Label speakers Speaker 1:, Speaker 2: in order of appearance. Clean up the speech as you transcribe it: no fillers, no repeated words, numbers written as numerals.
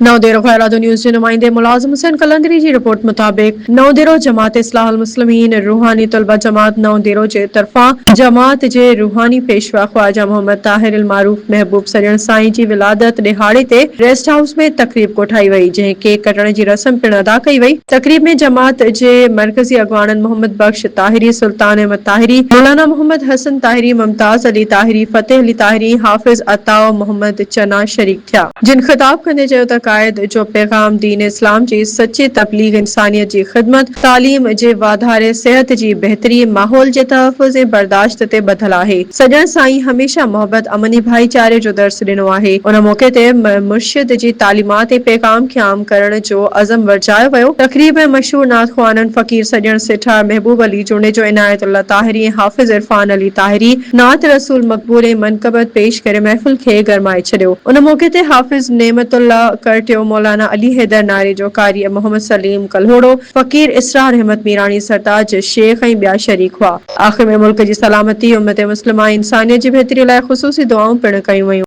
Speaker 1: नौ देरो खैरातो न्यूज़ जे नुमाइंदे मुलाजिम हुसैन कलंदरी जी रिपोर्ट मुताबिक नौ देरो जमात इस्लाहुल मुस्लिमीन रूहानी तलबा जमात नौ देरो जे तरफा जमात जे रूहानी पेशवा ख्वाजा मोहम्मद ताहिर अल मारूफ महबूब सजण साईं जी विलादत दिहाड़े ते रेस्ट हाउस में तकरीब कोठाई वई, जंहिं केक कटण जी रस्म पिण अदा कई वई। तकरीब में जमात जे मरकजी अगवानन मोहम्मद बख्श ताहिरी, सुल्तान अहमद ताहिरी, मौलाना मोहम्मद हसन ताहिरी, मुमताज अली ताहिरी, फतेह अली ताहिरी, हाफिज अताउ मोहम्मद चना शरीक थिया, जिन खिताब कंदे चयो त क़ाइद जो पैगाम दीन इस्लाम जी सच्ची तबलीग, इंसानियत जी ख़िदमत, तालीम जे वाधारे, सेहत जी बेहतरी, माहौल जे तहफ़्फ़ुज़ ऐं बर्दाश्त ते ॿधल आहे। सॼण साईं हमेशा मोहब्बत, अमनी भाईचारे जो दर्स ॾिनो आहे। उन मौके ते मुर्शिद जी तालीमात ऐं पैगाम खे आम करण जो अज़म वरजायो वियो। तक़रीब में मशहूर नात ख़्वानन फ़कीर सॼण सेठा महबूब अली जुनेजो, इनायतुल्लाह ताहिरी ऐं हाफ़िज़ इरफान अली ताहिरी नात रसूल मक़बूल ऐं मनक़बत पेश करे महफ़िल खे गरमाए छॾियो। उन मौके ते हाफ़िज़ नेमतुल्लाह करटियो, मौलाना अली हैदर नारे जो कारी, मोहम्मद सलीम कल्होड़ो, फ़कीर इसरार अहमद मीरानी, सरताज शेख ऐं ॿिया शरीक हुआ। आख़िर में मुल्क जी सलामती, उम्मत मुस्लिमा, इंसानियत जी बहितरी लाइ ख़ुसूसी दुआऊं पिण कयूं वयूं।